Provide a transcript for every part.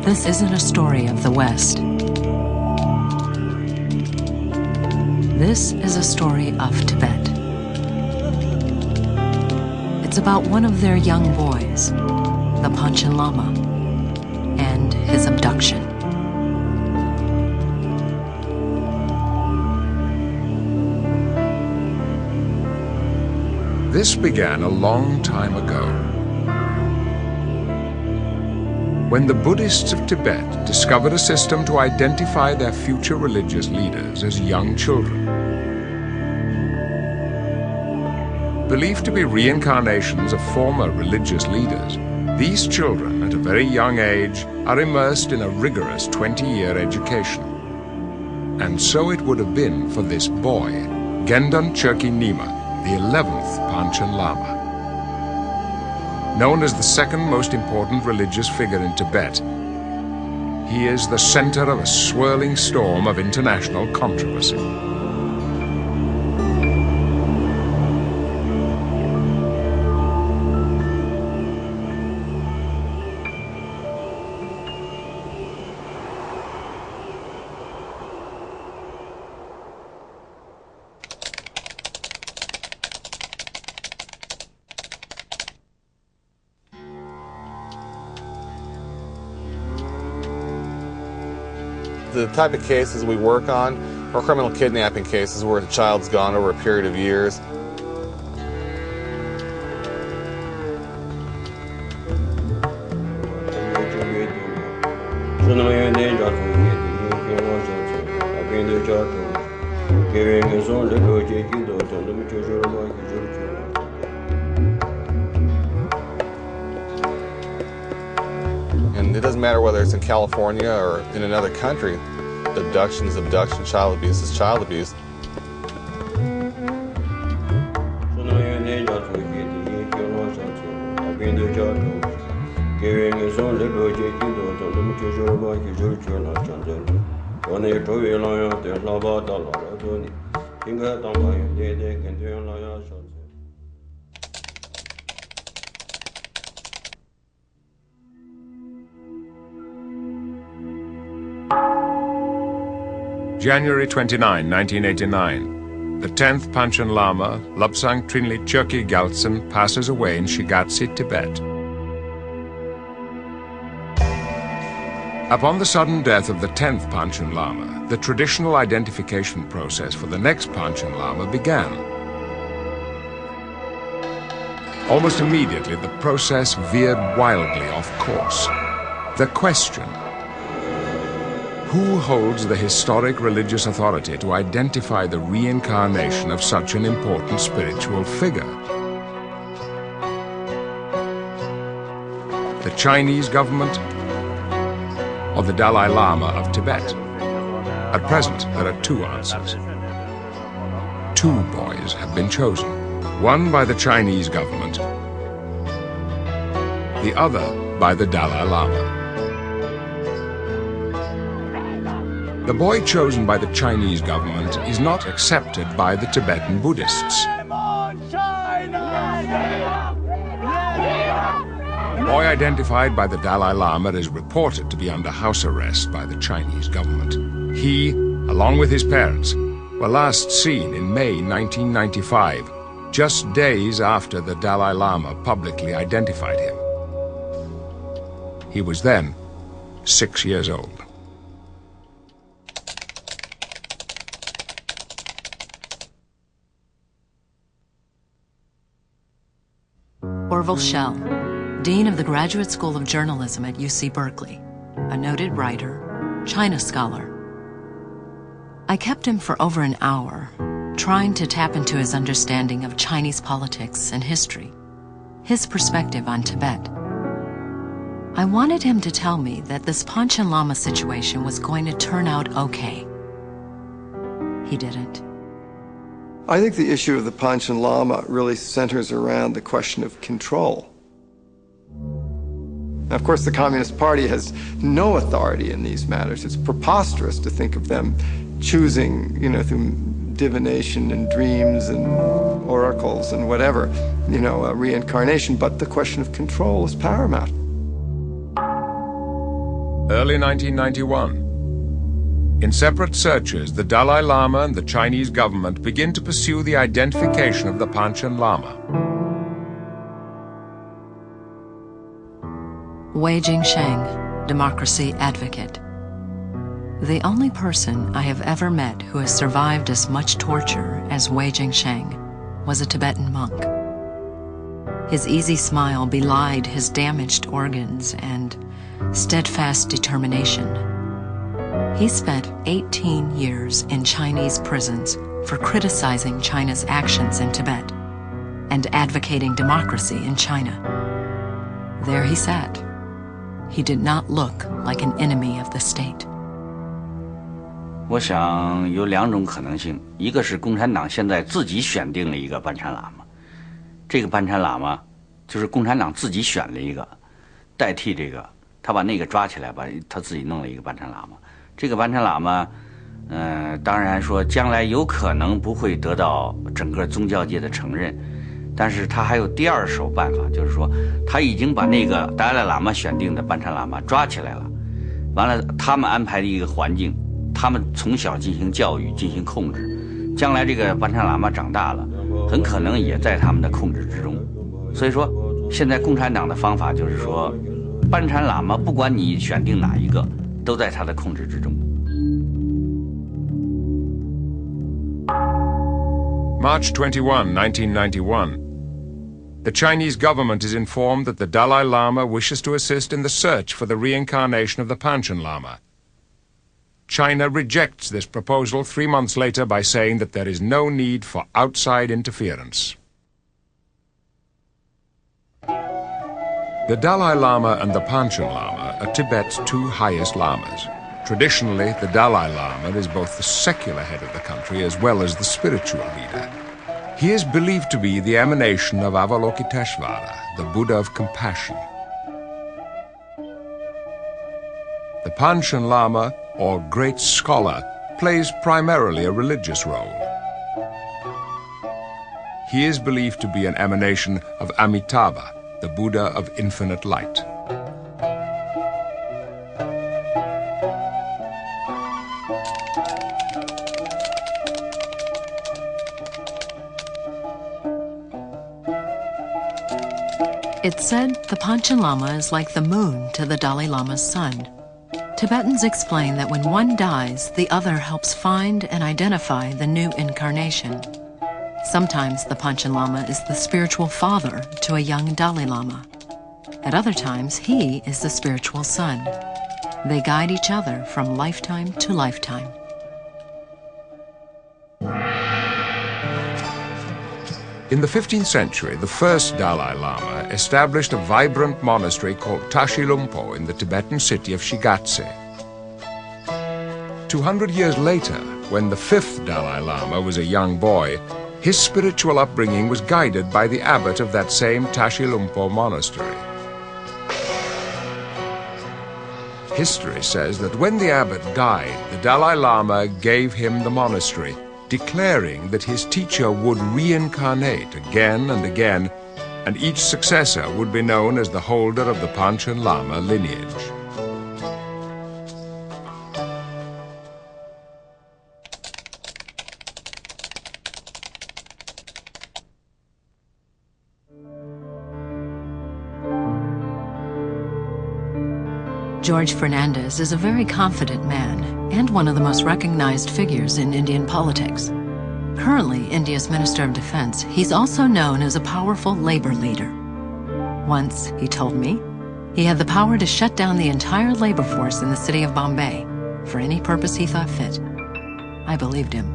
This isn't a story of the West. This is a story of Tibet. It's about one of their young boys, the Panchen Lama, and his abduction. This began a long time ago, when the Buddhists of Tibet discovered a system to identify their future religious leaders as young children. Believed to be reincarnations of former religious leaders, these children at a very young age are immersed in a rigorous 20-year education. And so it would have been for this boy, Gendon Chökyi Nyima, the 11th Panchen Lama. Known as the second most important religious figure in Tibet, he is the center of a swirling storm of international controversy. The type of cases we work on are criminal kidnapping cases where the child's gone over a period of years. And it doesn't matter whether it's in California or in another country, abduction is abduction, child abuse is child abuse. January 29, 1989. The 10th Panchen Lama, Lobsang Trinli Chökyi Gyaltsen, passes away in Shigatse, Tibet. Upon the sudden death of the 10th Panchen Lama, the traditional identification process for the next Panchen Lama began. Almost immediately, the process veered wildly off course. The question: who holds the historic religious authority to identify the reincarnation of such an important spiritual figure? The Chinese government or the Dalai Lama of Tibet? At present, there are two answers. Two boys have been chosen, one by the Chinese government, the other by the Dalai Lama. The boy chosen by the Chinese government is not accepted by the Tibetan Buddhists. The boy identified by the Dalai Lama is reported to be under house arrest by the Chinese government. He, along with his parents, were last seen in May 1995, just days after the Dalai Lama publicly identified him. He was then 6 years old. Orville Schell, Dean of the Graduate School of Journalism at UC Berkeley, a noted writer, China scholar. I kept him for over an hour, trying to tap into his understanding of Chinese politics and history, his perspective on Tibet. I wanted him to tell me that this Panchen Lama situation was going to turn out okay. He didn't. I think the issue of the Panchen Lama really centers around the question of control. Now, of course, the Communist Party has no authority in these matters. It's preposterous to think of them choosing, through divination and dreams and oracles and whatever, a reincarnation. But the question of control is paramount. early 1991. In separate searches, the Dalai Lama and the Chinese government begin to pursue the identification of the Panchen Lama. Wei Jingsheng, democracy advocate. The only person I have ever met who has survived as much torture as Wei Jingsheng was a Tibetan monk. His easy smile belied his damaged organs and steadfast determination. He spent 18 years in Chinese prisons for criticizing China's actions in Tibet and advocating democracy in China. There he sat. He did not look like an enemy of the state. 我想有两种可能性，一个是共产党现在自己选定了一个班禅喇嘛，这个班禅喇嘛就是共产党自己选了一个，代替这个，他把那个抓起来，把他自己弄了一个班禅喇嘛。这个班禅喇嘛，当然说将来有可能不会得到整个宗教界的承认，但是他还有第二手办法，就是说他已经把那个达赖喇嘛选定的班禅喇嘛抓起来了，完了他们安排的一个环境。 他们从小进行教育，进行控制，将来这个班禅喇嘛长大了，很可能也在他们的控制之中。所以说，现在共产党的方法就是说，班禅喇嘛不管你选定哪一个，都在他的控制之中。March 21, 1991. The Chinese government is informed that the Dalai Lama wishes to assist in the search for the reincarnation of the Panchen Lama. China rejects this proposal 3 months later by saying that there is no need for outside interference. The Dalai Lama and the Panchen Lama are Tibet's two highest lamas. Traditionally, the Dalai Lama is both the secular head of the country as well as the spiritual leader. He is believed to be the emanation of Avalokiteshvara, the Buddha of compassion. The Panchen Lama, or Great Scholar, plays primarily a religious role. He is believed to be an emanation of Amitabha, the Buddha of infinite light. It's said the Panchen Lama is like the moon to the Dalai Lama's sun. Tibetans explain that when one dies, the other helps find and identify the new incarnation. Sometimes the Panchen Lama is the spiritual father to a young Dalai Lama. At other times, he is the spiritual son. They guide each other from lifetime to lifetime. In the 15th century, the first Dalai Lama established a vibrant monastery called Tashilumpo in the Tibetan city of Shigatse. 200 years later, when the fifth Dalai Lama was a young boy, his spiritual upbringing was guided by the abbot of that same Tashilumpo monastery. History says that when the abbot died, the Dalai Lama gave him the monastery, declaring that his teacher would reincarnate again and again, and each successor would be known as the holder of the Panchen Lama lineage. George Fernandez is a very confident man and one of the most recognized figures in Indian politics. Currently India's Minister of Defense, he's also known as a powerful labor leader. Once, he told me, he had the power to shut down the entire labor force in the city of Bombay for any purpose he thought fit. I believed him.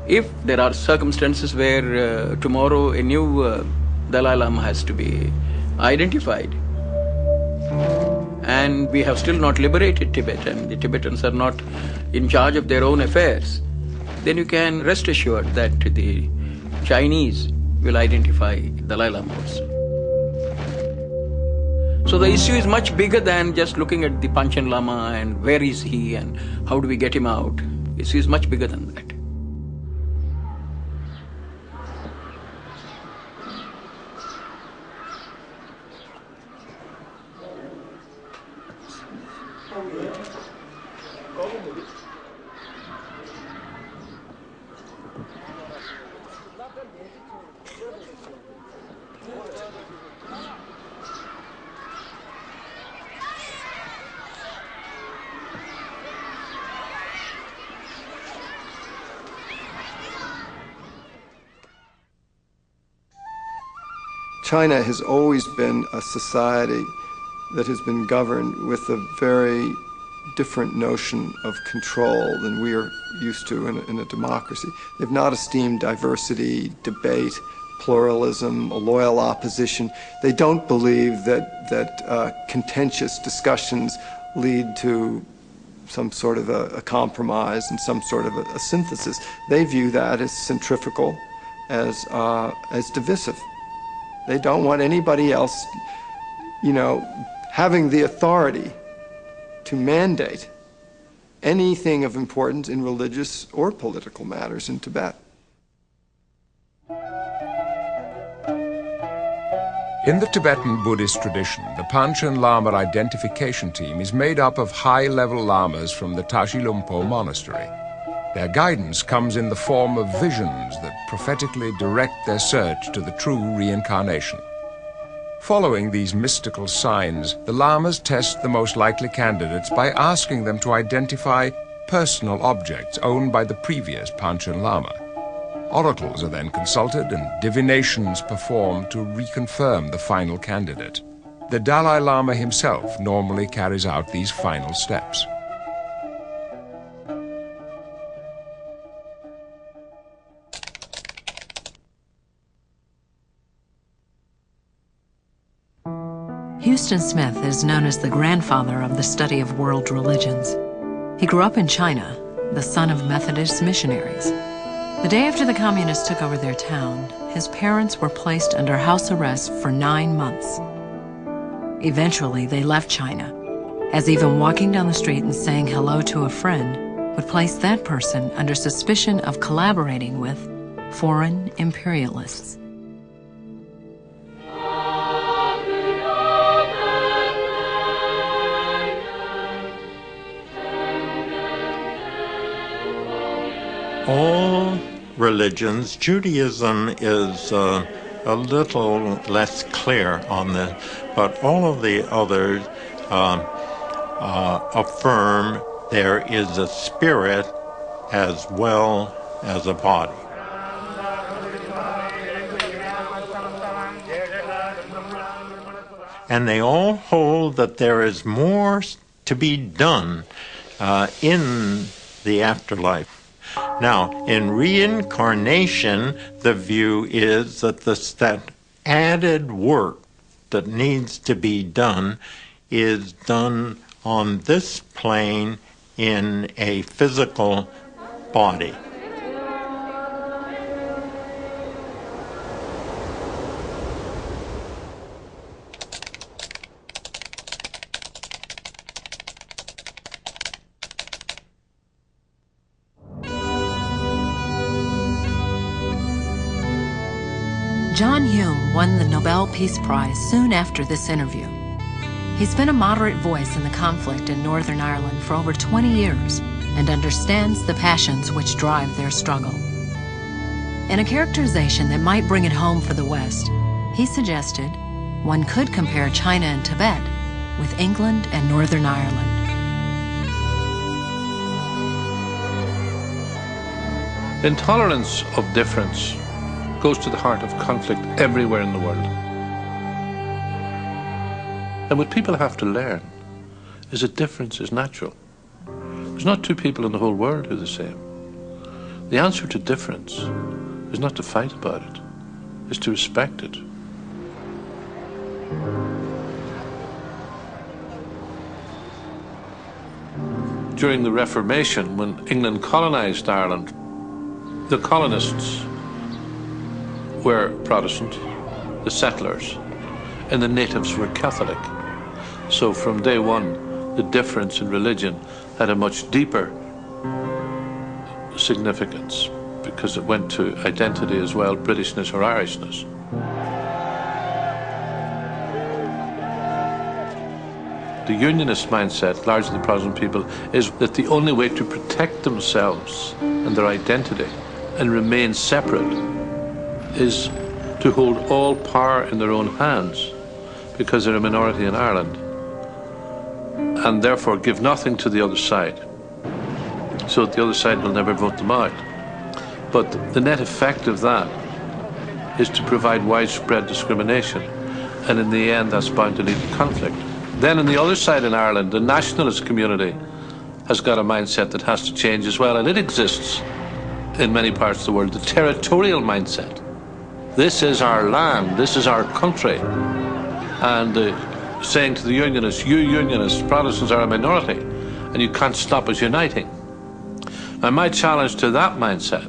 If there are circumstances where tomorrow a new Dalai Lama has to be identified, and we have still not liberated Tibet and the Tibetans are not in charge of their own affairs, then you can rest assured that the Chinese will identify Dalai Lama also. So the issue is much bigger than just looking at the Panchen Lama and where is he and how do we get him out. The issue is much bigger than that. China has always been a society that has been governed with a very different notion of control than we are used to in a democracy. They've not esteemed diversity, debate, pluralism, a loyal opposition. They don't believe that contentious discussions lead to some sort of a compromise and some sort of a synthesis. They view that as centrifugal, as divisive. They don't want anybody else, having the authority to mandate anything of importance in religious or political matters in Tibet. In the Tibetan Buddhist tradition, the Panchen Lama identification team is made up of high-level lamas from the Tashilhunpo monastery. Their guidance comes in the form of visions that prophetically direct their search to the true reincarnation. Following these mystical signs, the lamas test the most likely candidates by asking them to identify personal objects owned by the previous Panchen Lama. Oracles are then consulted and divinations performed to reconfirm the final candidate. The Dalai Lama himself normally carries out these final steps. Houston Smith is known as the grandfather of the study of world religions. He grew up in China, the son of Methodist missionaries. The day after the communists took over their town, his parents were placed under house arrest for 9 months. Eventually, they left China, as even walking down the street and saying hello to a friend would place that person under suspicion of collaborating with foreign imperialists. All religions, Judaism is a little less clear on this, but all of the others affirm there is a spirit as well as a body. And they all hold that there is more to be done in the afterlife. Now, in reincarnation, the view is that that added work that needs to be done is done on this plane in a physical body. John Hume won the Nobel Peace Prize soon after this interview. He's been a moderate voice in the conflict in Northern Ireland for over 20 years and understands the passions which drive their struggle. In a characterization that might bring it home for the West, he suggested one could compare China and Tibet with England and Northern Ireland. Intolerance of difference goes to the heart of conflict everywhere in the world. And what people have to learn is that difference is natural. There's not two people in the whole world who are the same. The answer to difference is not to fight about it, it's to respect it. During the Reformation, when England colonized Ireland, the colonists were Protestant, the settlers, and the natives were Catholic. So from day one, the difference in religion had a much deeper significance because it went to identity as well, Britishness or Irishness. The unionist mindset, largely the Protestant people, is that the only way to protect themselves and their identity and remain separate is to hold all power in their own hands because they're a minority in Ireland, and therefore give nothing to the other side, so that the other side will never vote them out. But the net effect of that is to provide widespread discrimination, and in the end that's bound to lead to conflict. Then on the other side in Ireland, the nationalist community has got a mindset that has to change as well, and it exists in many parts of the world, the territorial mindset. This is our land, this is our country. And saying to the Unionists, you Unionists, Protestants are a minority, and you can't stop us uniting. Now my challenge to that mindset,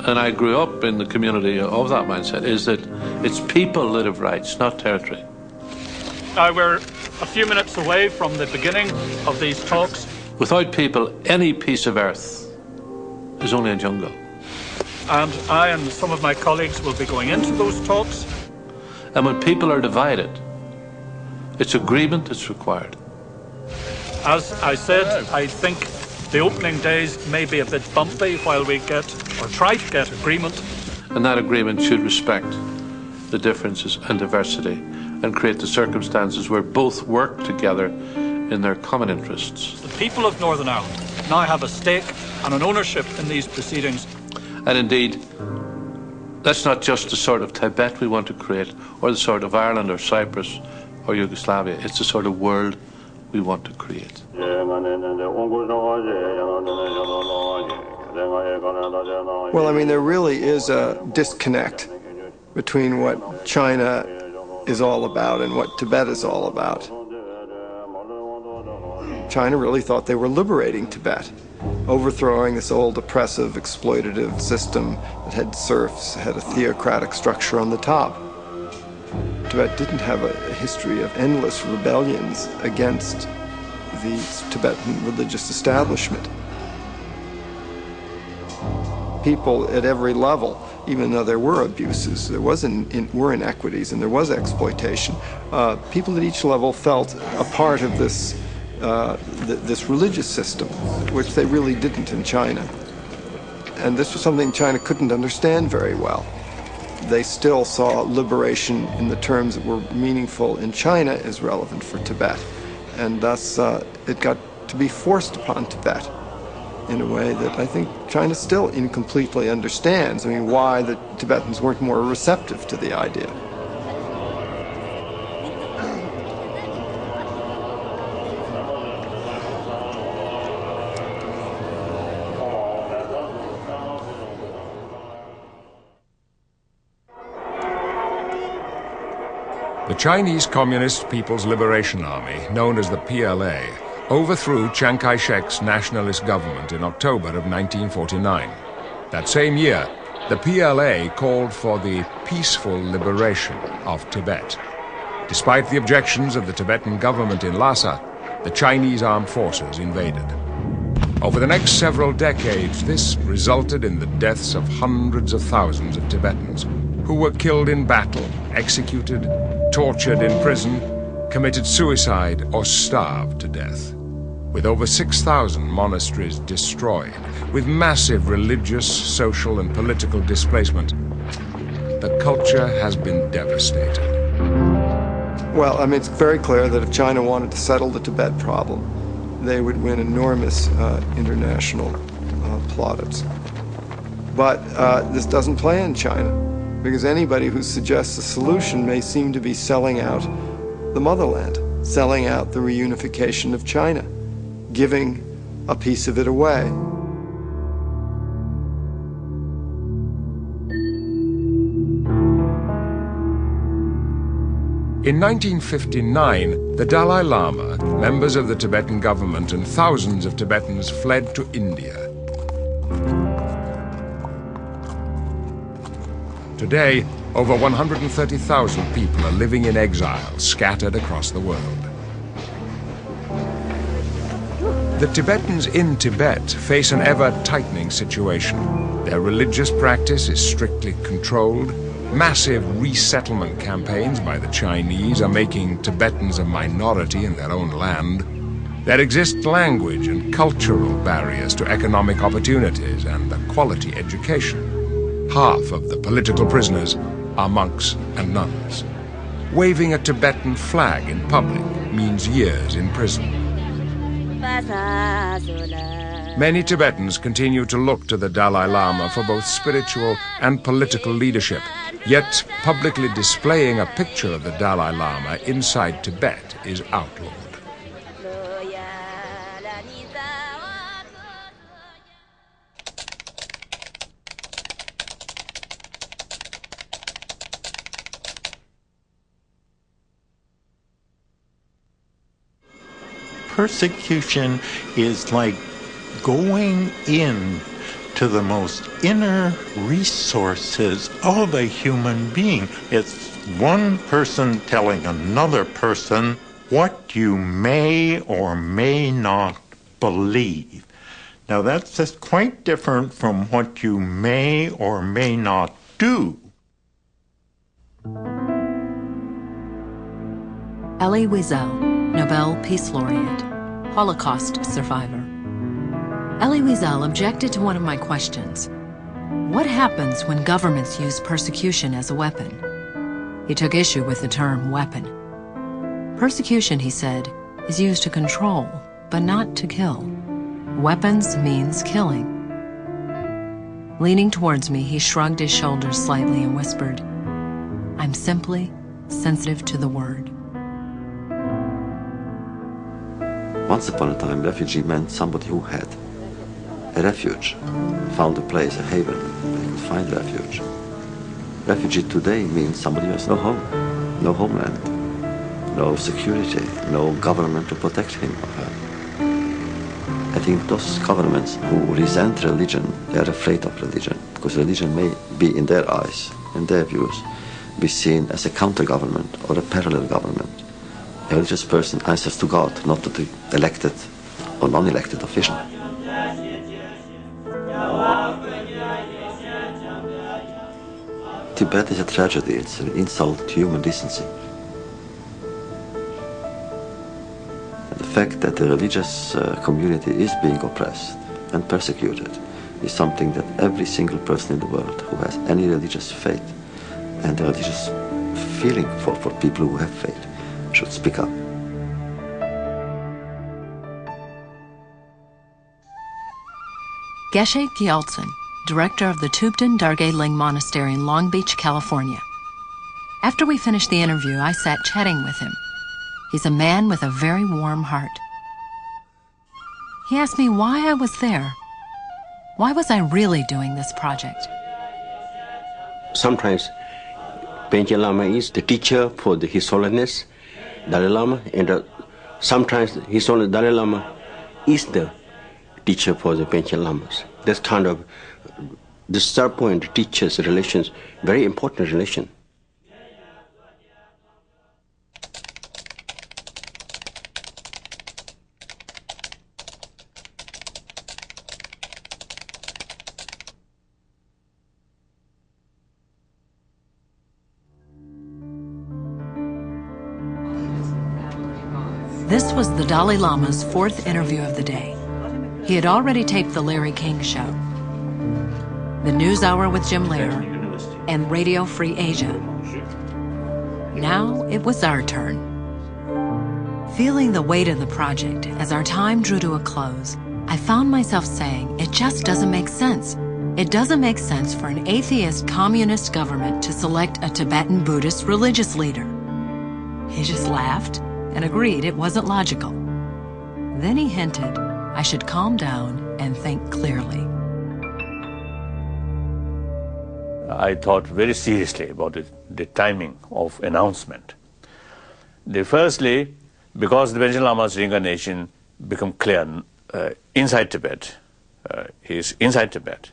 and I grew up in the community of that mindset, is that it's people that have rights, not territory. Now we're a few minutes away from the beginning of these talks. Without people, any piece of earth is only a jungle. And I and some of my colleagues will be going into those talks. And when people are divided, it's agreement that's required. As I said, I think the opening days may be a bit bumpy while we get, or try to get, agreement. And that agreement should respect the differences and diversity and create the circumstances where both work together in their common interests. The people of Northern Ireland now have a stake and an ownership in these proceedings. And indeed, that's not just the sort of Tibet we want to create, or the sort of Ireland or Cyprus or Yugoslavia. It's the sort of world we want to create. Well, I mean, there really is a disconnect between what China is all about and what Tibet is all about. China really thought they were liberating Tibet, overthrowing this old oppressive, exploitative system that had serfs, had a theocratic structure on the top. Tibet didn't have a history of endless rebellions against the Tibetan religious establishment. People at every level, even though there were abuses, there were inequities, and there was exploitation, people at each level felt a part of this this religious system, which they really didn't in China. And this was something China couldn't understand very well. They still saw liberation in the terms that were meaningful in China as relevant for Tibet. And thus, it got to be forced upon Tibet in a way that I think China still incompletely understands. I mean, why the Tibetans weren't more receptive to the idea. The Chinese Communist People's Liberation Army, known as the PLA, overthrew Chiang Kai-shek's nationalist government in October of 1949. That same year, the PLA called for the peaceful liberation of Tibet. Despite the objections of the Tibetan government in Lhasa, the Chinese armed forces invaded. Over the next several decades, this resulted in the deaths of hundreds of thousands of Tibetans who were killed in battle, executed, tortured in prison, committed suicide, or starved to death. With over 6,000 monasteries destroyed, with massive religious, social, and political displacement, the culture has been devastated. Well, I mean, it's very clear that if China wanted to settle the Tibet problem, they would win enormous international plaudits. But this doesn't play in China, because anybody who suggests a solution may seem to be selling out the motherland, selling out the reunification of China, giving a piece of it away. In 1959, the Dalai Lama, members of the Tibetan government, and thousands of Tibetans fled to India. Today, over 130,000 people are living in exile, scattered across the world. The Tibetans in Tibet face an ever-tightening situation. Their religious practice is strictly controlled. Massive resettlement campaigns by the Chinese are making Tibetans a minority in their own land. There exist language and cultural barriers to economic opportunities and a quality education. Half of the political prisoners are monks and nuns. Waving a Tibetan flag in public means years in prison. Many Tibetans continue to look to the Dalai Lama for both spiritual and political leadership, yet publicly displaying a picture of the Dalai Lama inside Tibet is outlawed. Persecution is like going in to the most inner resources of a human being. It's one person telling another person what you may or may not believe. Now that's just quite different from what you may or may not do. Elie Wiesel, Nobel Peace Laureate, Holocaust survivor. Elie Wiesel objected to one of my questions. What happens when governments use persecution as a weapon? He took issue with the term weapon. Persecution, he said, is used to control, but not to kill. Weapons means killing. Leaning towards me, he shrugged his shoulders slightly and whispered, "I'm simply sensitive to the word." Once upon a time, refugee meant somebody who had a refuge, found a place, a haven, where he could find refuge. Refugee today means somebody who has no home, no homeland, no security, no government to protect him or her. I think those governments who resent religion, they are afraid of religion, because religion may be, in their eyes, in their views, be seen as a counter-government or a parallel government. A religious person answers to God, not to the elected or non-elected official. Tibet is a tragedy. It's an insult to human decency. And the fact that the religious community is being oppressed and persecuted is something that every single person in the world who has any religious faith and a religious feeling for people who have faith should speak up. Geshe Gyaltsen, director of the Thubten Dargay Ling Monastery in Long Beach, California. After we finished the interview, I sat chatting with him. He's a man with a very warm heart. He asked me why I was there. Why was I really doing this project? Sometimes Panchen Lama is the teacher for His Holiness Dalai Lama, and sometimes His Holiness Dalai Lama is the teacher for the Panchen Lamas. This kind of, this third point, teachers' relations, very important relation. This was the Dalai Lama's fourth interview of the day. He had already taped the Larry King Show, the News Hour with Jim Lehrer, and Radio Free Asia. Now it was our turn. Feeling the weight of the project as our time drew to a close, I found myself saying, it just doesn't make sense. It doesn't make sense for an atheist communist government to select a Tibetan Buddhist religious leader. He just laughed and agreed it wasn't logical. Then he hinted I should calm down and think clearly. I thought very seriously about the timing of announcement. Firstly, because the Panchen Lama's reincarnation become clear inside Tibet, he is inside Tibet,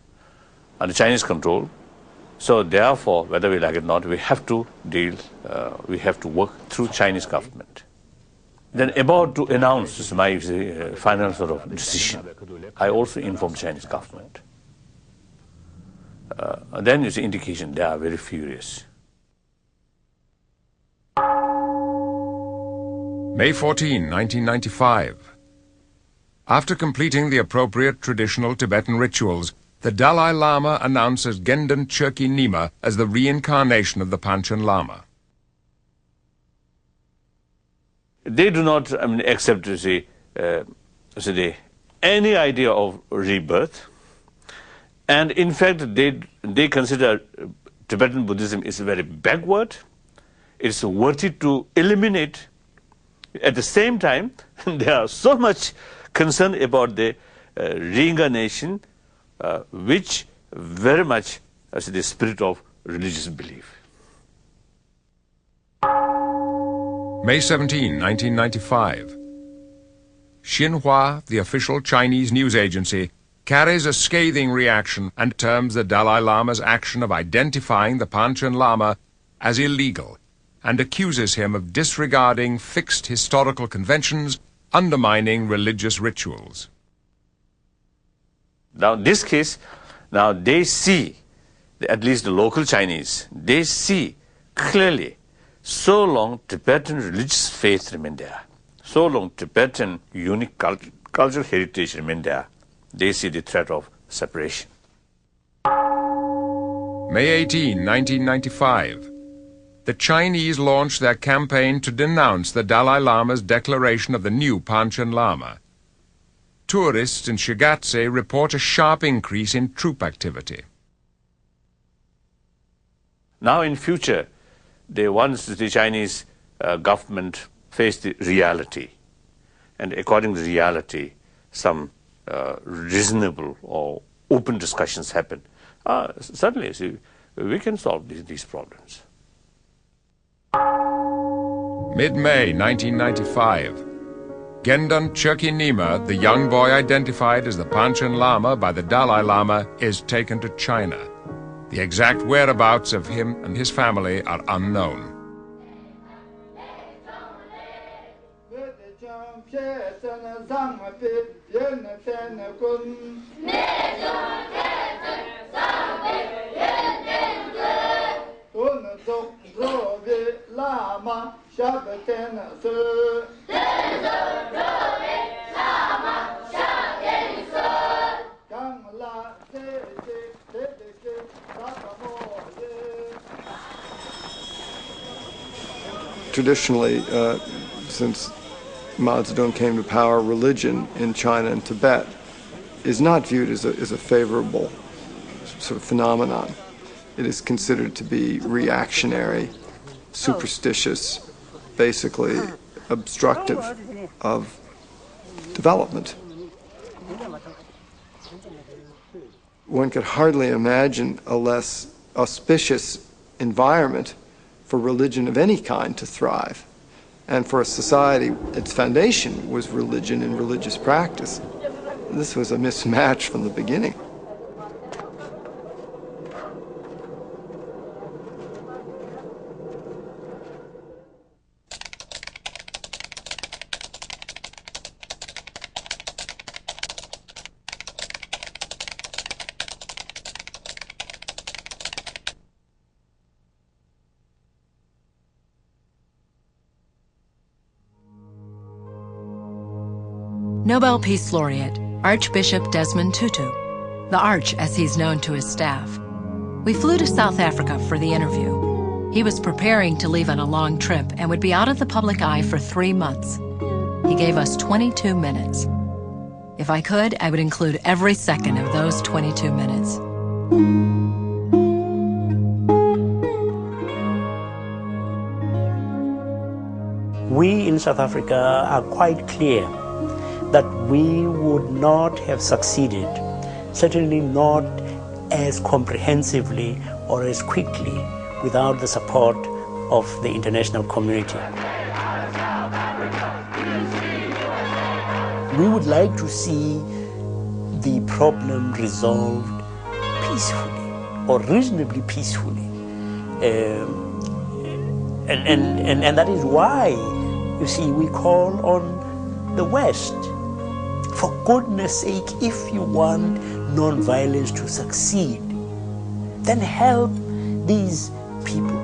under Chinese control. So therefore, whether we like it or not, we have to we have to work through Chinese government. Then about to announce, this is my final sort of decision, I also informed Chinese government. Then it's an indication they are very furious. May 14, 1995. After completing the appropriate traditional Tibetan rituals, the Dalai Lama announces Gendon Chökyi Nyima as the reincarnation of the Panchen Lama. They do not accept any idea of rebirth, and in fact they consider Tibetan Buddhism is very backward. It's worthy to eliminate. At the same time, they are so much concerned about the reincarnation, which very much is the spirit of religious belief. May 17, 1995. Xinhua, the official Chinese news agency, carries a scathing reaction and terms the Dalai Lama's action of identifying the Panchen Lama as illegal and accuses him of disregarding fixed historical conventions, undermining religious rituals. Now, in this case, now they see, at least the local Chinese, they see clearly, so long Tibetan religious faith remain there, so long Tibetan unique cultural heritage remain there, they see the threat of separation. May 18, 1995. The Chinese launched their campaign to denounce the Dalai Lama's declaration of the new Panchen Lama. Tourists in Shigatse report a sharp increase in troop activity. Now in future, once the Chinese government face the reality, and according to the reality, some reasonable or open discussions happen, certainly we can solve these problems. Mid-May 1995. Gendon Chökyi Nyima, the young boy identified as the Panchen Lama by the Dalai Lama, is taken to China. The exact whereabouts of him and his family are unknown. Traditionally, since Mao Zedong came to power, religion in China and Tibet is not viewed as a favorable sort of phenomenon. It is considered to be reactionary, superstitious, basically obstructive of development. One could hardly imagine a less auspicious environment for religion of any kind to thrive. And for a society, its foundation was religion and religious practice. This was a mismatch from the beginning. Nobel Peace Laureate, Archbishop Desmond Tutu, the Arch as he's known to his staff. We flew to South Africa for the interview. He was preparing to leave on a long trip and would be out of the public eye for 3 months. He gave us 22 minutes. If I could, I would include every second of those 22 minutes. We in South Africa are quite clear that we would not have succeeded, certainly not as comprehensively or as quickly, without the support of the international community. We would like to see the problem resolved peacefully or reasonably peacefully. And that is why, you see, we call on the West. For goodness sake, if you want non-violence to succeed, then help these people.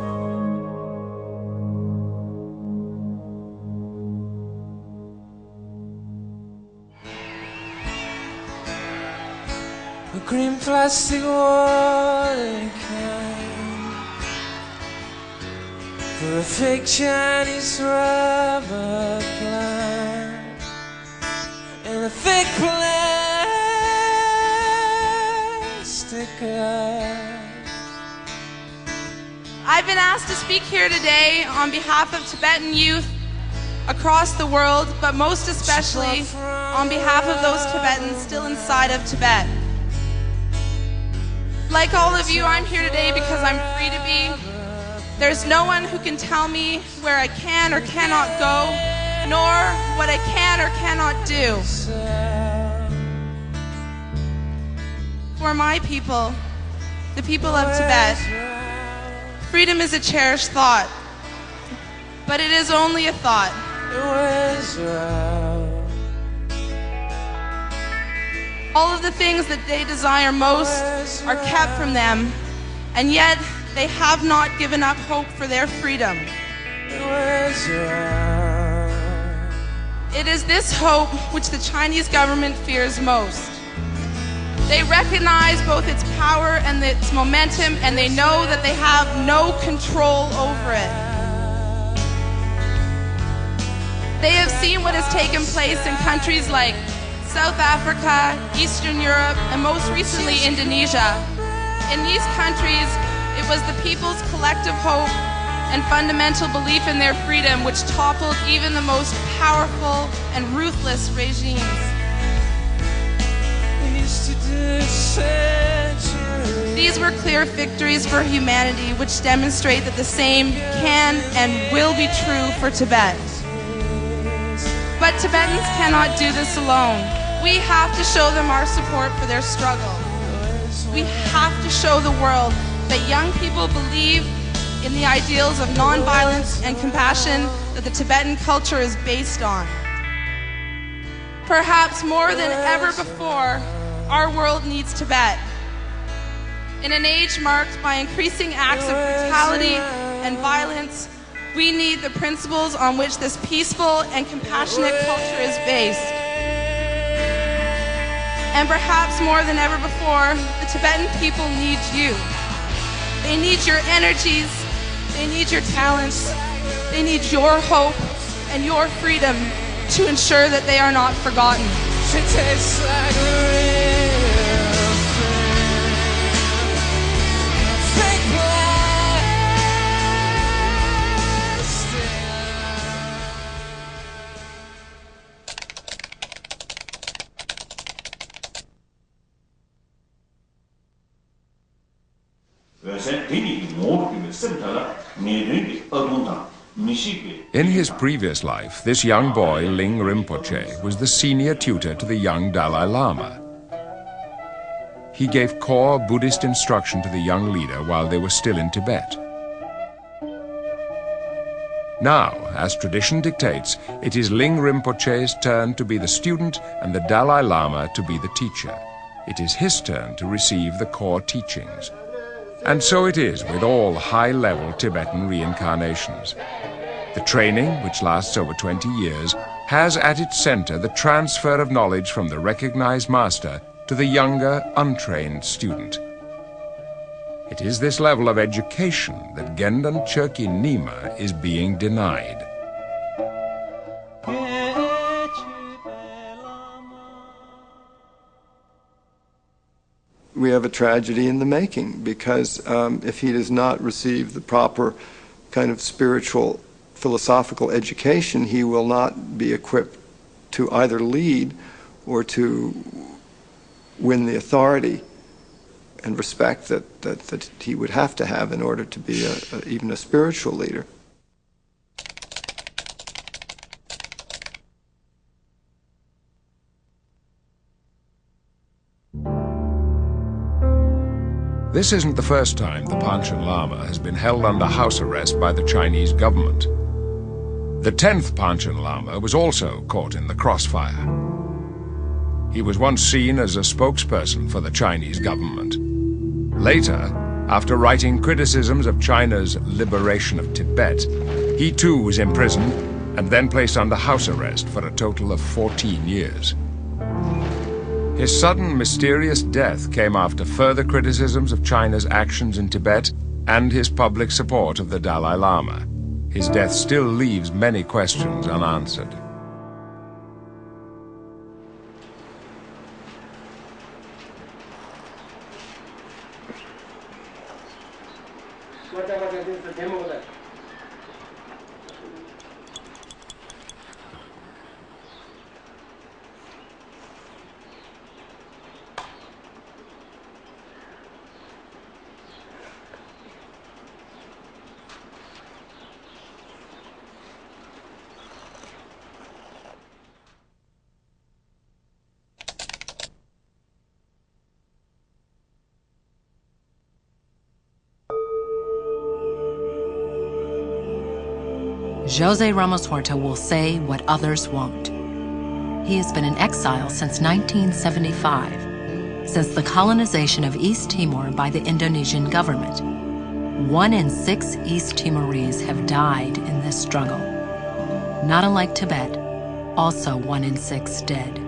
green plastic watering can for a fake Chinese rubber plant and a fake plastic light. I've been asked to speak here today on behalf of Tibetan youth across the world, but most especially on behalf of those Tibetans still inside of Tibet. Like all of you, I'm here today because I'm free to be. There's no one who can tell me where I can or cannot go, nor what I can or cannot do. For my people, the people of Tibet, freedom is a cherished thought, but it is only a thought. All of the things that they desire most are kept from them, and yet they have not given up hope for their freedom. It is this hope which the Chinese government fears most. They recognize both its power and its momentum, and they know that they have no control over it. They have seen what has taken place in countries like South Africa, Eastern Europe, and most recently Indonesia. In these countries, it was the people's collective hope and fundamental belief in their freedom which toppled even the most powerful and ruthless regimes. These were clear victories for humanity which demonstrate that the same can and will be true for Tibet. But Tibetans cannot do this alone. We have to show them our support for their struggle. We have to show the world that young people believe in the ideals of nonviolence and compassion that the Tibetan culture is based on. Perhaps more than ever before, our world needs Tibet. In an age marked by increasing acts of brutality and violence, we need the principles on which this peaceful and compassionate culture is based. And perhaps more than ever before, the Tibetan people need you. They need your energies, they need your talents, they need your hope and your freedom to ensure that they are not forgotten. She tastes like a real friend. Fake In his previous life, this young boy, Ling Rinpoche, was the senior tutor to the young Dalai Lama. He gave core Buddhist instruction to the young leader while they were still in Tibet. Now, as tradition dictates, it is Ling Rinpoche's turn to be the student and the Dalai Lama to be the teacher. It is his turn to receive the core teachings. And so it is with all high-level Tibetan reincarnations. The training, which lasts over 20 years, has at its center the transfer of knowledge from the recognized master to the younger, untrained student. It is this level of education that Gendan Chökyi Nyima is being denied. We have a tragedy in the making because if he does not receive the proper kind of spiritual, philosophical education, he will not be equipped to either lead or to win the authority and respect that he would have to have in order to be even a spiritual leader. This isn't the first time the Panchen Lama has been held under house arrest by the Chinese government. The 10th Panchen Lama was also caught in the crossfire. He was once seen as a spokesperson for the Chinese government. Later, after writing criticisms of China's liberation of Tibet, he too was imprisoned and then placed under house arrest for a total of 14 years. His sudden, mysterious death came after further criticisms of China's actions in Tibet and his public support of the Dalai Lama. His death still leaves many questions unanswered. José Ramos Horta will say what others won't. He has been in exile since 1975, since the colonization of East Timor by the Indonesian government. 1 in 6 East Timorese have died in this struggle. Not unlike Tibet, also 1 in 6 dead.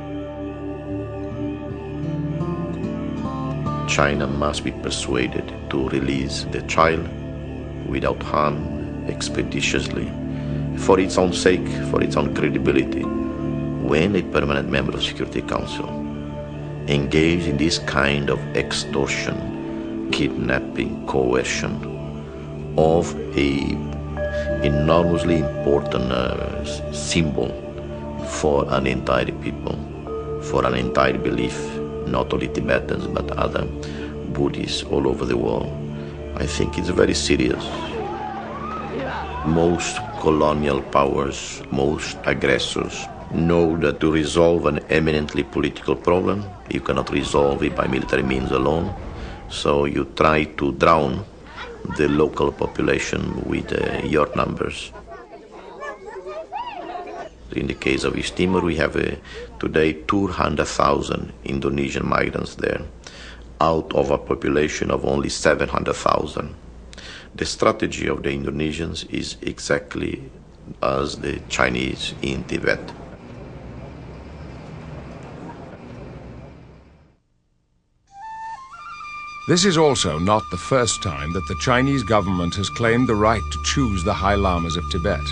China must be persuaded to release the child without harm, expeditiously, for its own sake, for its own credibility. When a permanent member of Security Council engage in this kind of extortion, kidnapping, coercion of a enormously important symbol for an entire people, for an entire belief, not only Tibetans but other Buddhists all over the world, I think it's very serious. Most colonial powers, most aggressors know that to resolve an eminently political problem, you cannot resolve it by military means alone. So you try to drown the local population with your numbers. In the case of East Timor, we have today 200,000 Indonesian migrants there, out of a population of only 700,000. The strategy of the Indonesians is exactly as the Chinese in Tibet. This is also not the first time that the Chinese government has claimed the right to choose the High Lamas of Tibet.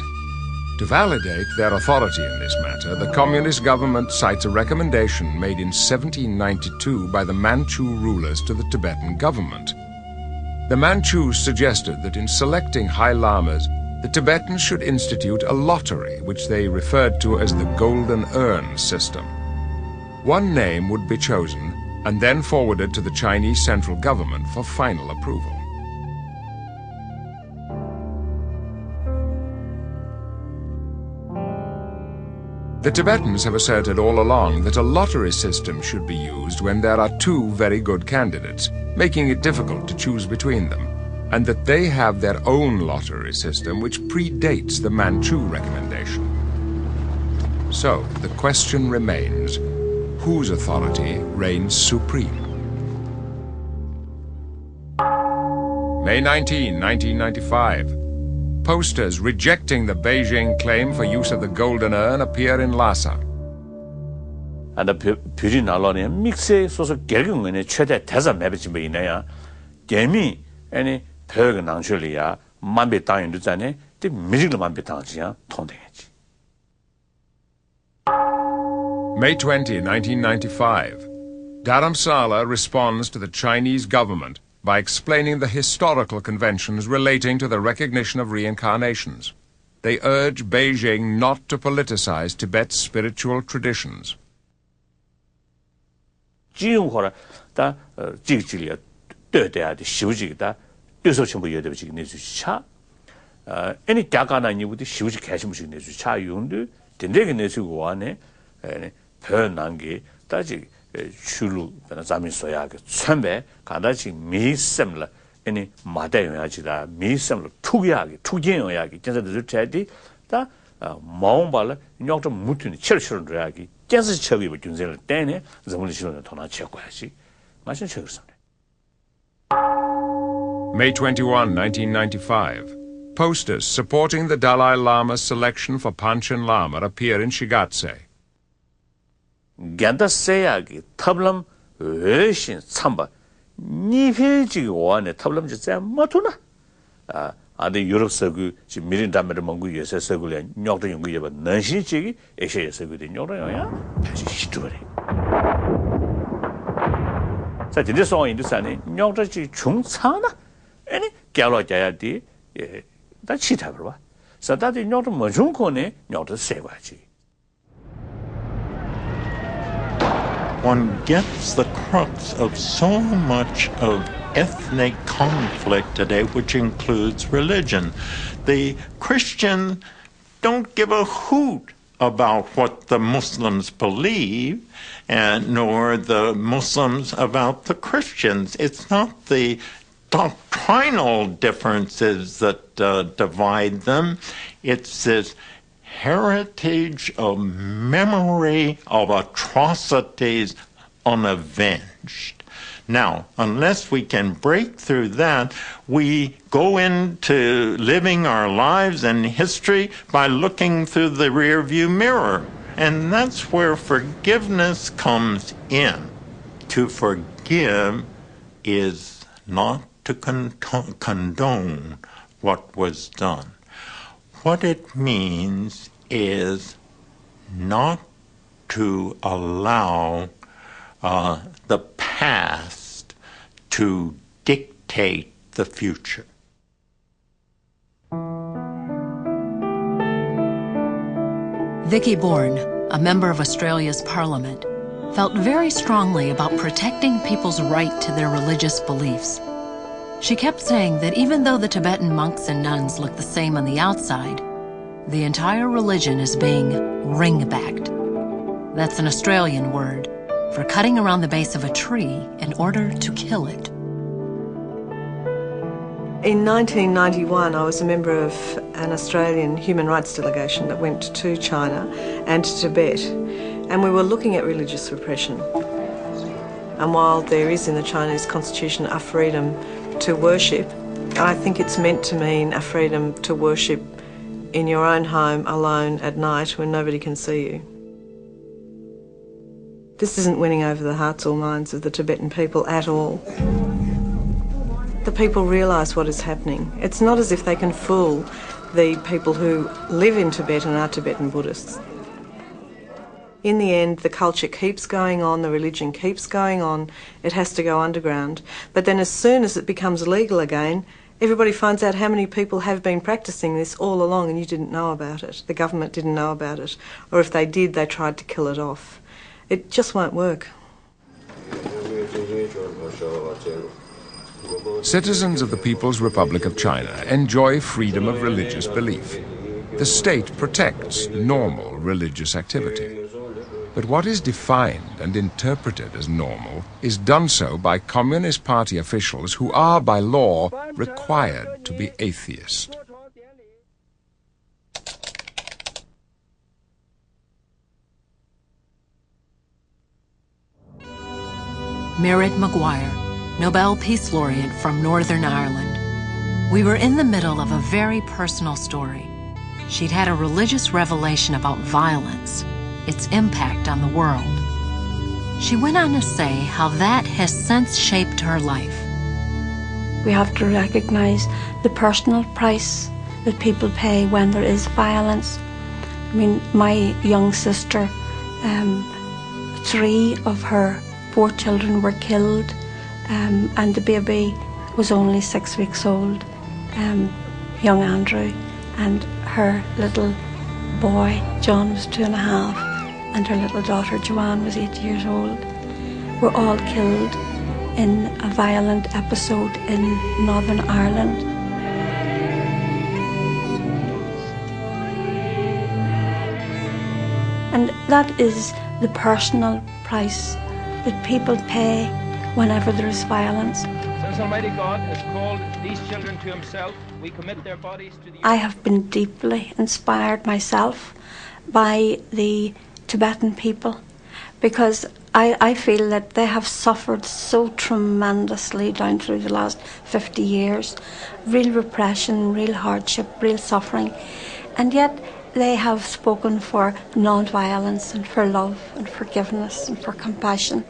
To validate their authority in this matter, the communist government cites a recommendation made in 1792 by the Manchu rulers to the Tibetan government. The Manchus suggested that in selecting High Lamas, the Tibetans should institute a lottery, which they referred to as the Golden Urn system. One name would be chosen and then forwarded to the Chinese central government for final approval. The Tibetans have asserted all along that a lottery system should be used when there are 2 very good candidates, making it difficult to choose between them, and that they have their own lottery system which predates the Manchu recommendation. So the question remains, whose authority reigns supreme? May 19, 1995. Posters rejecting the Beijing claim for use of the Golden Urn appear in Lhasa. And the Putin alone mixed so 결국은 최대 대사 매비지 뭐 있나야. 개미 아니 벽은 낭출이야. 만배 땅인도 전에 그 미직을 만배 땅지야 통되겠지. May 20, 1995. Dharamsala responds to the Chinese government by explaining the historical conventions relating to the recognition of reincarnations. They urge Beijing not to politicize Tibet's spiritual traditions. 지금으로 다 지기지리가 떠대야 돼. 시우지기다. 떠서 전부 여대비지 내주차. 아니 작가나 이부터 시우지 개심무식 내주차 용도 된대게 내주고 안에 변한게 다지 출루 변화 잠이 써야게 천배 가다지 미semla 아니 마대여야지다 미semla 투기하게 투기여야게 진짜들 돼야지 다 마음발을 녀좀 무튼이 철철을 줘야게 진짜 처비 준세를 때네 점을 실어는 도나 채고야지 마신 처그럽습니다. May 21, 1995. Posters supporting the Dalai Lama's selection for Panchen Lama appear in Shigatse. ganda sayagi tablam öshin tsamba nipeji oane tablam jitsa matuna ade Europe sagu ji mirin damere mongu yese sagule nyokdo yungu yeba nanshin chigi Asia yese de nyokdo ya 다시 시도해. 자, 근데 소인도 사네 nyokdo ji 중차나 아니 겨로자야디 다 치타 봐. 사다디 nyokdo 뭐 중코네 nyokdo 세과지. One gets the crux of so much of ethnic conflict today, which includes religion. The Christians don't give a hoot about what the Muslims believe, and nor the Muslims about the Christians. It's not the doctrinal differences that divide them. It's this heritage of memory of atrocities unavenged. Now, unless we can break through that, we go into living our lives and history by looking through the rearview mirror. And that's where forgiveness comes in. To forgive is not to condone what was done. What it means is not to allow the past to dictate the future. Vicky Bourne, a member of Australia's Parliament, felt very strongly about protecting people's right to their religious beliefs. She kept saying that even though the Tibetan monks and nuns look the same on the outside, the entire religion is being ring-backed. That's an Australian word for cutting around the base of a tree in order to kill it. In 1991, I was a member of an Australian human rights delegation that went to China and to Tibet, and we were looking at religious repression. And while there is in the Chinese constitution a freedom to worship, I think it's meant to mean a freedom to worship in your own home alone at night when nobody can see you. This isn't winning over the hearts or minds of the Tibetan people at all. The people realise what is happening. It's not as if they can fool the people who live in Tibet and are Tibetan Buddhists. In the end, the culture keeps going on, the religion keeps going on, it has to go underground. But then as soon as it becomes legal again, everybody finds out how many people have been practising this all along and you didn't know about it. The government didn't know about it. Or if they did, they tried to kill it off. It just won't work. Citizens of the People's Republic of China enjoy freedom of religious belief. The state protects normal religious activity. But what is defined and interpreted as normal is done so by Communist Party officials who are, by law, required to be atheist. Merritt Maguire, Nobel Peace Laureate from Northern Ireland. We were in the middle of a very personal story. She'd had a religious revelation about violence, its impact on the world. She went on to say how that has since shaped her life. We have to recognize the personal price that people pay when there is violence. I mean, my young sister, 3 of her 4 children were killed, and the baby was only 6 weeks old, young Andrew, and her little boy, John, was 2.5, and her little daughter, Joanne, was 8 years old, were all killed in a violent episode in Northern Ireland. And that is the personal price that people pay whenever there is violence. Since Almighty God has called these children to himself, we commit their bodies to the... I have been deeply inspired myself by the Tibetan people because I feel that they have suffered so tremendously down through the last 50 years. Real repression, real hardship, real suffering. And yet They have spoken for non-violence and for love and forgiveness and for compassion.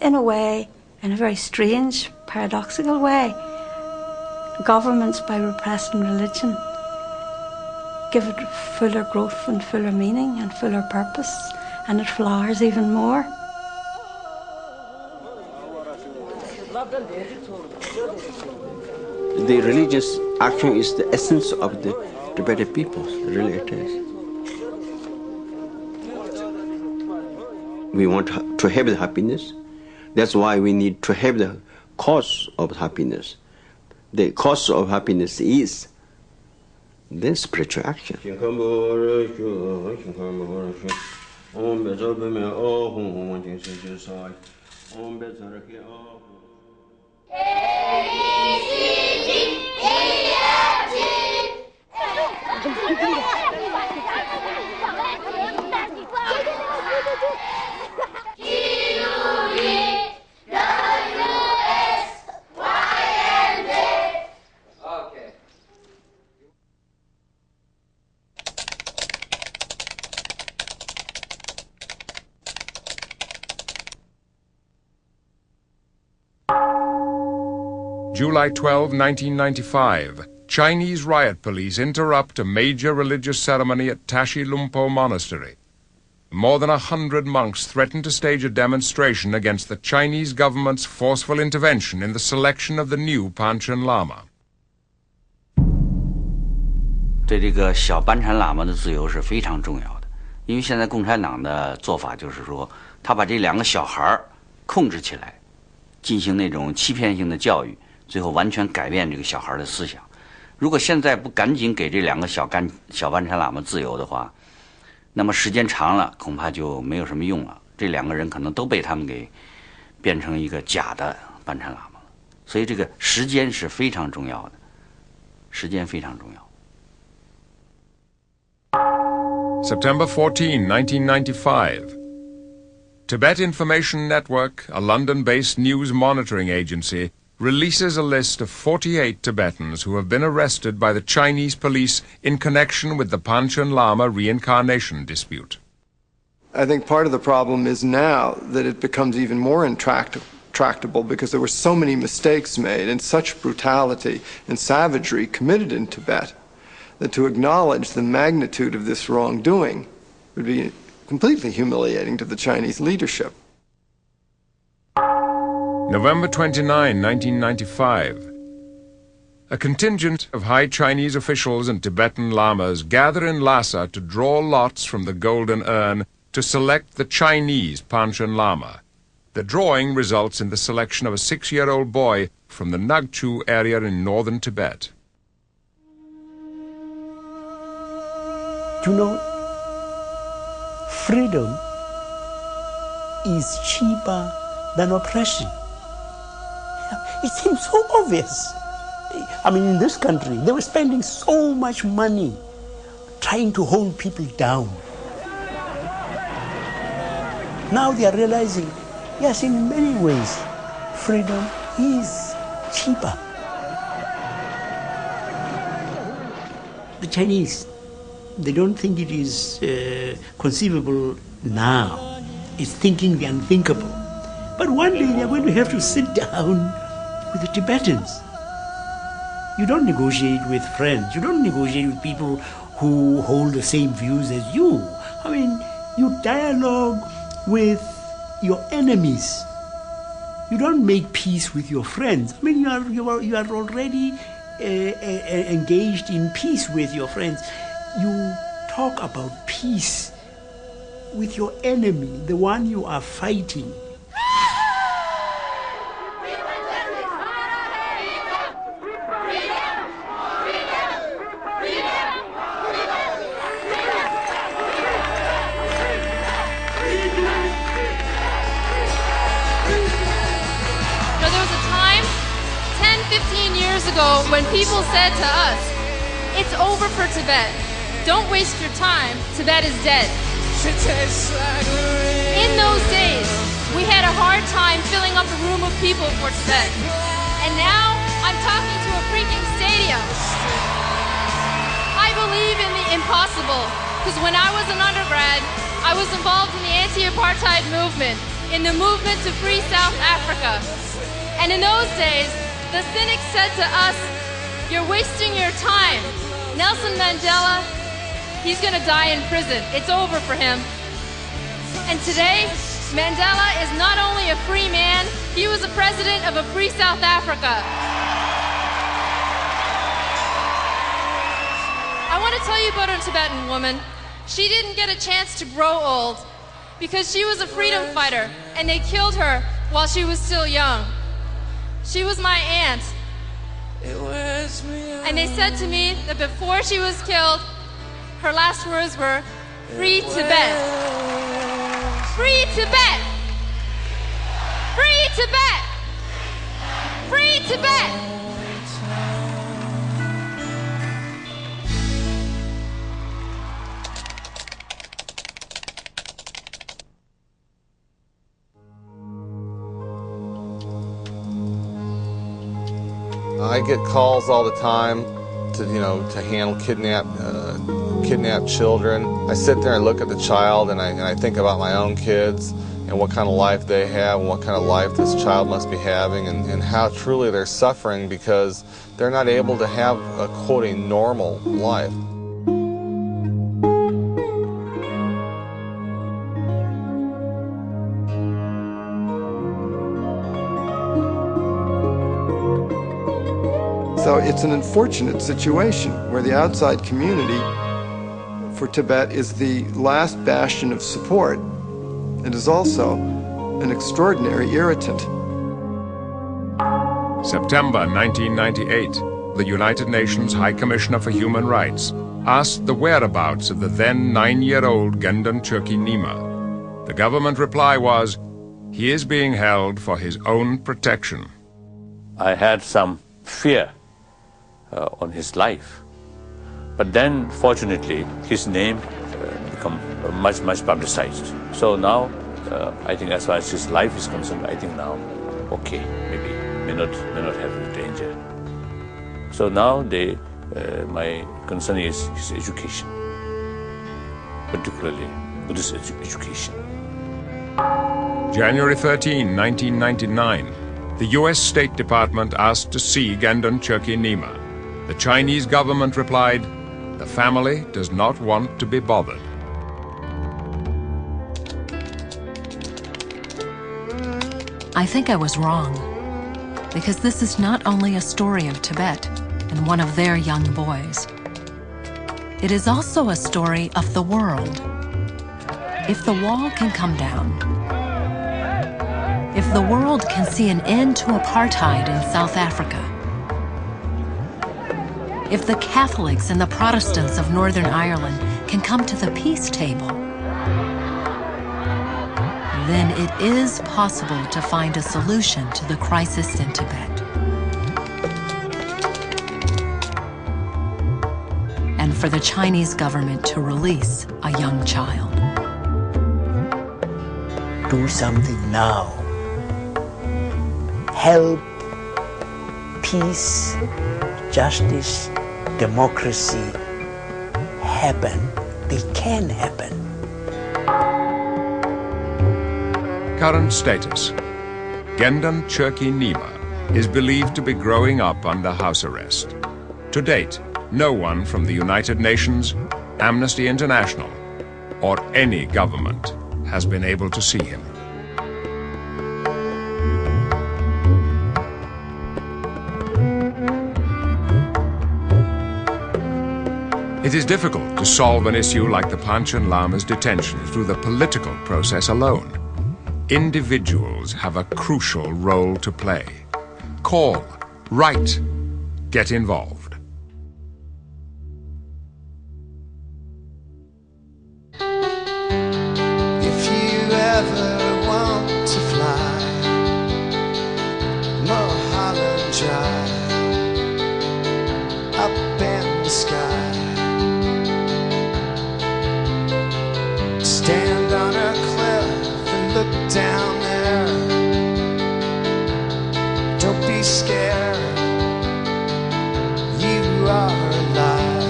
In a way, in a very strange, paradoxical way, governments, by repressing religion, give it fuller growth and fuller meaning and fuller purpose, and it flowers even more. The religious action is the essence of the Tibetan people, really it is. We want to have the happiness. That's why we need to have the cause of happiness. The cause of happiness is the spiritual action. July 12, 1995. Chinese riot police interrupt a major religious ceremony at Tashi Lumpo Monastery. More than 100 monks threaten to stage a demonstration against the Chinese government's forceful intervention in the selection of the new Panchen Lama. 对这个小班禅喇嘛的自由是非常重要的，因为现在共产党的做法就是说，他把这两个小孩控制起来，进行那种欺骗性的教育，最后完全改变这个小孩的思想。如果现在不赶紧给这两个小班禅喇嘛自由的话，那么时间长了恐怕就没有什么用了。这两个人可能都被他们给变成一个假的班禅喇嘛了。所以这个时间是非常重要的，时间非常重要。September 14, 1995. Tibet Information Network, a London-based news monitoring agency, releases a list of 48 Tibetans who have been arrested by the Chinese police in connection with the Panchen Lama reincarnation dispute. I think part of the problem is now that it becomes even more intractable because there were so many mistakes made and such brutality and savagery committed in Tibet that to acknowledge the magnitude of this wrongdoing would be completely humiliating to the Chinese leadership. November 29, 1995. A contingent of high Chinese officials and Tibetan lamas gather in Lhasa to draw lots from the golden urn to select the Chinese Panchen Lama. The drawing results in the selection of a 6-year-old boy from the Nagchu area in northern Tibet. You know, freedom is cheaper than oppression. It seems so obvious. I mean, in this country, they were spending so much money trying to hold people down. Now they are realizing, yes, in many ways, freedom is cheaper. The Chinese, they don't think it is conceivable now. It's thinking the unthinkable. But one day they're going to have to sit down with the Tibetans. You don't negotiate with friends. You don't negotiate with people who hold the same views as you. I mean, you dialogue with your enemies. You don't make peace with your friends. I mean, you are already engaged in peace with your friends. You talk about peace with your enemy, the one you are fighting. Ago, when people said to us, it's over for Tibet, don't waste your time, Tibet is dead. In those days, we had a hard time filling up a room of people for Tibet. And now, I'm talking to a freaking stadium. I believe in the impossible because when I was an undergrad, I was involved in the anti-apartheid movement, in the movement to free South Africa. And in those days, the cynics said to us, "You're wasting your time. Nelson Mandela, he's going to die in prison. It's over for him." And today, Mandela is not only a free man, he was the president of a free South Africa. I want to tell you about a Tibetan woman. She didn't get a chance to grow old because she was a freedom fighter and they killed her while she was still young. She was my aunt. And they said to me that before she was killed, her last words were, "Free Tibet. Free Tibet. Free Tibet. Free Tibet." I get calls all the time to handle kidnapped children. I sit there and look at the child and I think about my own kids and what kind of life they have and what kind of life this child must be having and how truly they're suffering because they're not able to have a, quote, normal life. So it's an unfortunate situation where the outside community for Tibet is the last bastion of support and is also an extraordinary irritant. September 1998, the United Nations High Commissioner for Human Rights asked the whereabouts of the then 9-year-old Gendon Chökyi Nyima. The government reply was, "He is being held for his own protection." I had some fear on his life. But then, fortunately, his name become much publicized. So now, I think as far as his life is concerned, I think now, okay, maybe may not have danger. So now my concern is his education, particularly Buddhist education. January 13, 1999, the U.S. State Department asked to see Gendon Chökyi Nyima. The Chinese government replied, "The family does not want to be bothered." I think I was wrong, because this is not only a story of Tibet and one of their young boys. It is also a story of the world. If the wall can come down, if the world can see an end to apartheid in South Africa, if the Catholics and the Protestants of Northern Ireland can come to the peace table, then it is possible to find a solution to the crisis in Tibet. And for the Chinese government to release a young child. Do something now. Help peace, justice, democracy happen. They can happen. Current status. Gendon Chökyi Nyima is believed to be growing up under house arrest. To date, no one from the United Nations, Amnesty International, or any government has been able to see him. It is difficult to solve an issue like the Panchen Lama's detention through the political process alone. Individuals have a crucial role to play. Call, write, get involved. If you ever want to fly Mulholland Drive up in the sky, stand on a cliff and look down there. Don't be scared, you are alive.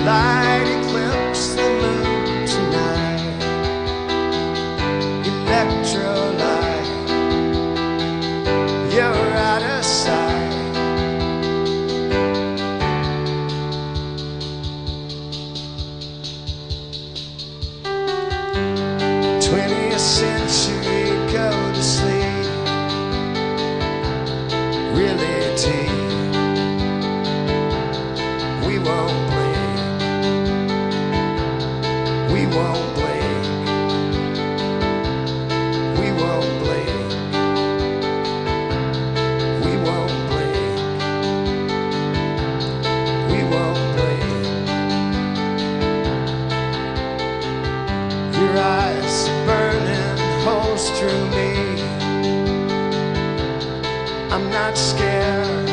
light eclipse the moon tonight. Electrolyte, you're out of sight. 20th century, go to sleep. Really deep. We won't blink. We won't blink. We won't blink. We won't blink. We won't blink. Your eyes are burning holes through me. I'm not scared.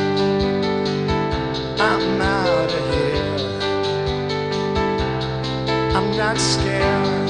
I'm out of here. I'm not scared.